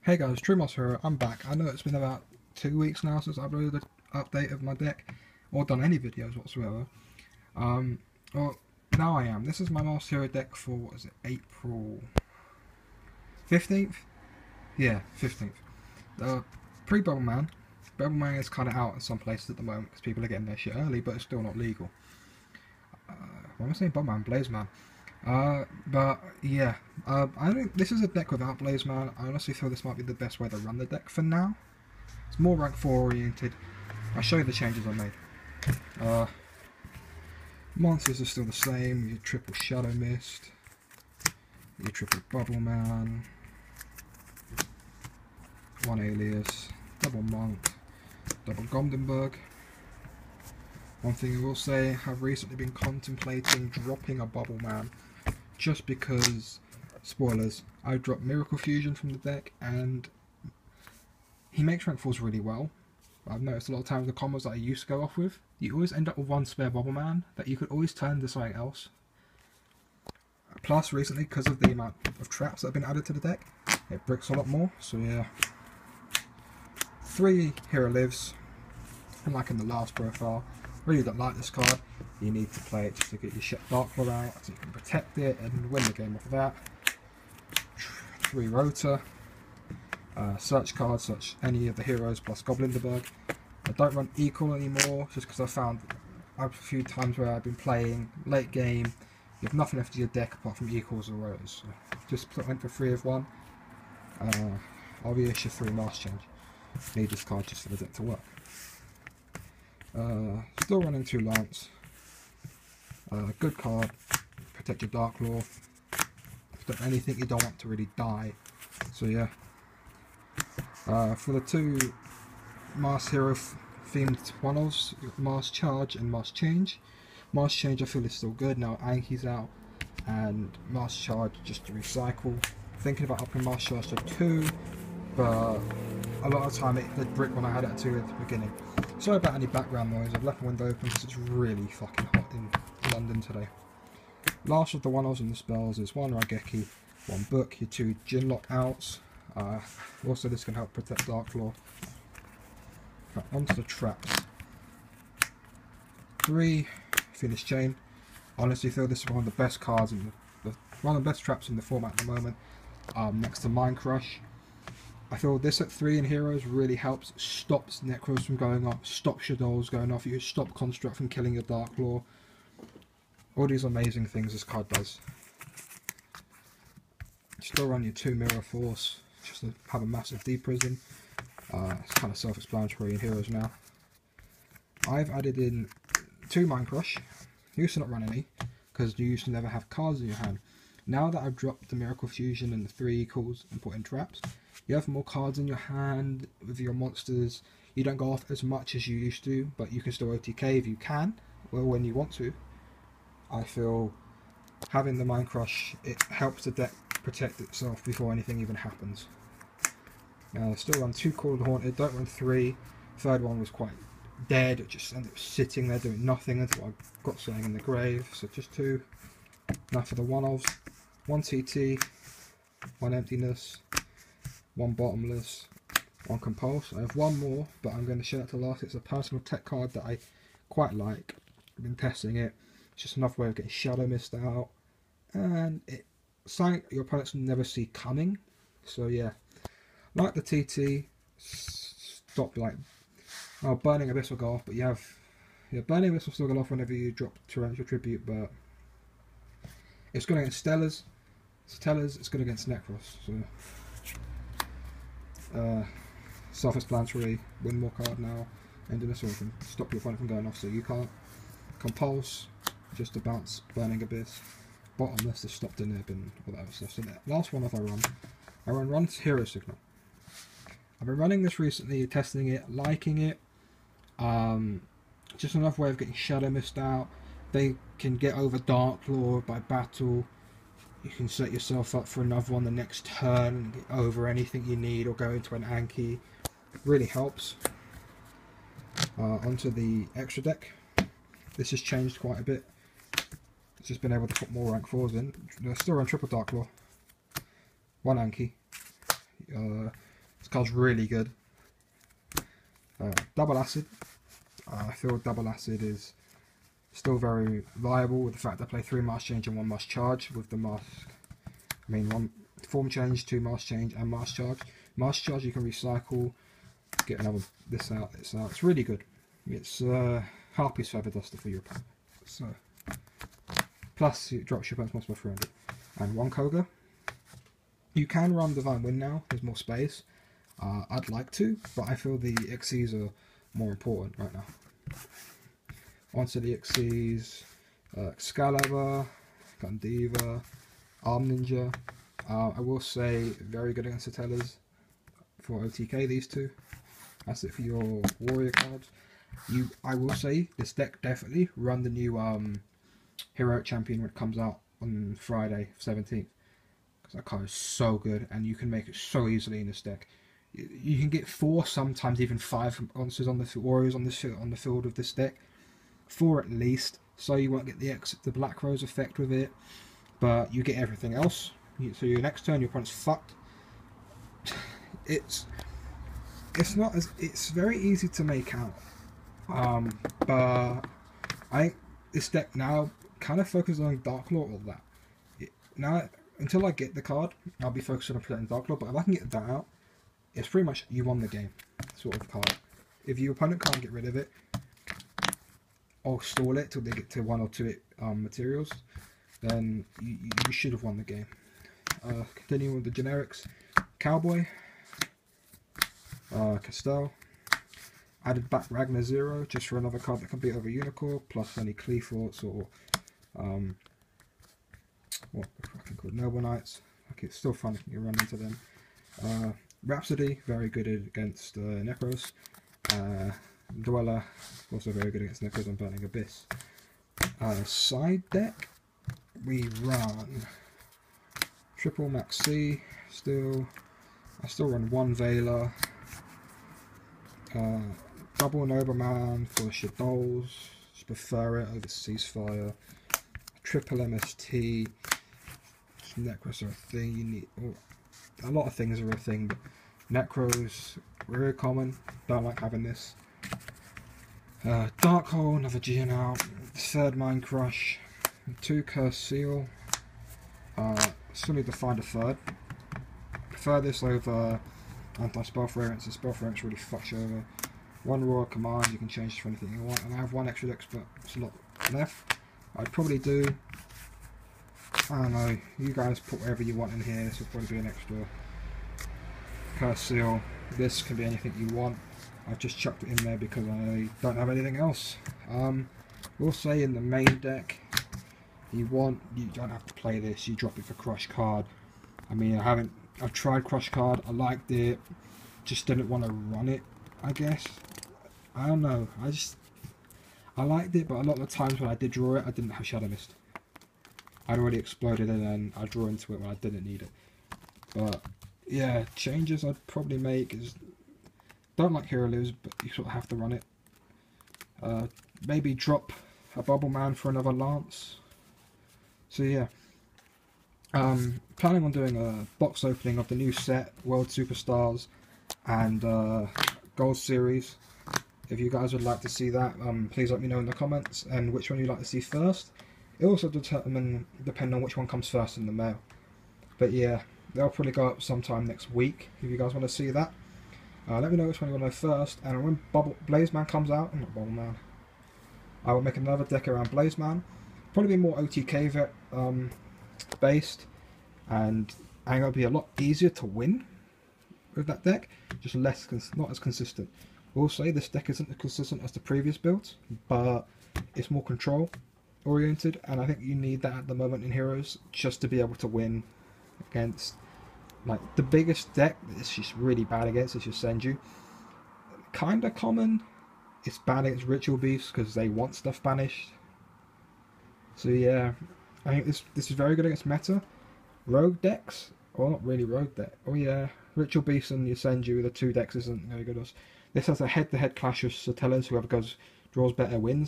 Hey guys, True Moss here. I'm back. I know it's been about 2 weeks now since I uploaded the update of my deck, or done any videos whatsoever. Well, now I am. This is my Master Hero deck for, what is it, April 15th? Yeah, 15th. Pre-Blazeman. Blazeman is kind of out in some places at the moment because people are getting their shit early, but it's still not legal. Why am I saying Blazeman? But yeah, I think this is a deck without Blazeman. I honestly feel this might be the best way to run the deck for now. It's more rank 4 oriented. I'll show you the changes I made. Monsters are still the same. Your triple Shadow Mist, your triple Bubbleman, one Alias, double Monk, double Gondenberg. One thing I will say, I've recently been contemplating dropping a Bubbleman just because, spoilers, I dropped Miracle Fusion from the deck and he makes rank 4s really well. I've noticed a lot of times the combos that I used to go off with, you always end up with one spare Bubbleman that you could always turn to something else. Plus recently, because of the amount of traps that have been added to the deck, it bricks a lot more, so yeah. 3 Hero Lives, and like in the last profile, really don't like this card. You need to play it just to get your shit Darklaw out so you can protect it and win the game off of that. 3 Rota, search cards, search any of the heroes plus Goblinderberg. I don't run Equal anymore just because I found a few times where I've been playing late game, you have nothing left in your deck apart from Equals or Rotas. So just went for 3 of 1. I'll reissue 3 Mask Change. Need this card just for the deck to work. Still running 2 Lance. Good card, protect your Darklaw. Anything you don't want to really die. So yeah. For the 2 Mask Hero themed one-offs, Mask Charge and Mask Change. Mask Change I feel is still good now Anki's out, and Mask Charge just to recycle. Thinking about upping Mask Charge to 2, but a lot of the time it did brick when I had it at 2 at the beginning. Sorry about any background noise, I've left my window open because it's really fucking hot in London today. Last of the one-offs and the spells is 1 Raigeki, 1 Book, your 2 Jinlock outs. Also this can help protect Darklaw. Right, onto the traps. 3 Finish Chain. Honestly feel this is one of the best cards in one of the best traps in the format at the moment. Next to Mind Crush. I feel this at 3 in Heroes really helps. Stops Necros from going off, stops Shadows going off, you stop Construct from killing your Darklaw. All these amazing things this card does. Still run your 2 Mirror Force, just to have a massive D-Prison. It's kind of self-explanatory in Heroes now. I've added in 2 Mind Crush. Used to not run any, because you used to never have cards in your hand. Now that I've dropped the Miracle Fusion and the 3 Equals and put in traps, you have more cards in your hand with your monsters. You don't go off as much as you used to, but you can still OTK if you can, or when you want to. I feel having the Mind Crush, it helps the deck protect itself before anything even happens. Still run 2 Called Haunted, don't run 3. Third one was quite dead, it just ended up sitting there doing nothing until I got something in the grave, so just 2. Now for the one-offs, 1 TT, 1 Emptiness, 1 Bottomless, 1 Compulse. I have 1 more, but I'm going to show that to last. It's a personal tech card that I quite like. I've been testing it. It's just another way of getting Shadow Mist out, and it's something your opponents will never see coming. So yeah, like the TT, stop like, oh, Burning Abyss will go off, but you have, yeah, Burning Abyss will still go off whenever you drop Torrential Tribute, but it's good against Stellars, it's good against Necros, so self-explanatory, win more card now, ending this one can stop your opponent from going off so you can't. Compulse, just to bounce Burning Abyss. Bottomless to stop the nib and all that other stuff. So the last one I run Hero Signal. I've been running this recently, testing it, liking it. Just another way of getting Shadow Mist out. They can get over Darklaw by battle. You can set yourself up for another one the next turn and get over anything you need or go into an Anki. Really helps. Onto the extra deck. This has changed quite a bit. It's just been able to put more rank 4s in. Still run triple Darklaw. 1 Anki. card's really good. Double Acid. I feel Double Acid is still very viable with the fact that I play 3 Mask Change and 1 Mask Charge with the Mask. I mean, 1 Form Change, 2 Mask Change and Mask Charge. Mask Charge you can recycle, get another this out, this out. It's really good. It's Harpy's Feather Duster for your opponent. So, plus it drops your opponent's monster by 300. And 1 Koga. You can run Divine Wind now, there's more space. I'd like to, but I feel the Xyz are more important right now. Onto the Xyz, Excalibur, Gandiva, Arm Ninja. I will say very good against the Tellers for OTK, these two. That's it for your warrior cards. I will say this deck definitely run the new Heroic Champion when it comes out on Friday 17th. Because that card is so good and you can make it so easily in this deck. You can get 4, sometimes even 5 monsters on the warriors on the field of this deck. 4 at least, so you won't get the Black Rose effect with it, but you get everything else. So your next turn, your opponent's fucked. It's very easy to make out, but I think this deck now kind of focuses on Dark Lord all that. Now until I get the card, I'll be focusing on protecting Dark Lord, but if I can get that out, it's pretty much you won the game sort of card. If your opponent can't get rid of it, or stall it till they get to 1 or 2 materials, then you should have won the game. Continuing with the generics, Cowboy, Castell, added back Ragnar 0 just for another card that can beat over Unicorn, plus any Cleaforts or what the fucking called Noble Knights. Okay, it's still fun if you run into them. Rhapsody, very good against Necros. Dweller, also very good against Necros and Burning Abyss. Side deck, we run triple Maxi, I still run 1 Veiler, double Nobleman for the Shadows, just prefer it over Ceasefire, triple MST, Necros are a thing, you need, a lot of things are a thing, but Necros, very common, don't like having this. Dark Hole, another Gian out, 3rd Mind Crush, 2 Curse Seal, still need to find a 3rd. Prefer this over Anti-Spell Fragrance, the Spell Fragrance really fucks you over. 1 Royal Command, you can change it for anything you want, and I have 1 extra deck, but it's a lot left. I'd probably do, I don't know, you guys put whatever you want in here, this will probably be an extra Curse Seal. This can be anything you want. I've just chucked it in there because I don't have anything else. We'll say in the main deck, you don't have to play this, you drop it for Crush Card. I mean, I've tried Crush Card, I liked it, just didn't want to run it, I guess. I don't know, I liked it, but a lot of the times when I did draw it, I didn't have Shadow Mist. I'd already exploded and then I draw into it when I didn't need it. But yeah, changes I'd probably make is, don't like Hero Lives, but you sort of have to run it. Maybe drop a Bubble Man for another Lance. So yeah, planning on doing a box opening of the new set, World Superstars and Gold Series. If you guys would like to see that, please let me know in the comments, and which one you'd like to see first. It also depend on which one comes first in the mail. But yeah, they'll probably go up sometime next week if you guys want to see that. Let me know which one you want to know first, and when Blazeman comes out, not Bubbleman, I will make another deck around Blazeman. Probably be more OTK based, and I think it'll be a lot easier to win with that deck, just not as consistent. We'll say this deck isn't as consistent as the previous builds, but it's more control oriented, and I think you need that at the moment in Heroes just to be able to win against, like, the biggest deck that it's just really bad against is your Senju. Kinda common, it's bad against Ritual Beasts because they want stuff banished. So yeah, I think this is very good against meta. Rogue decks, or not really rogue deck, oh yeah, Ritual Beasts and your Senju, the 2 decks isn't very good. This has a head-to-head clash of Satellas, whoever draws better wins,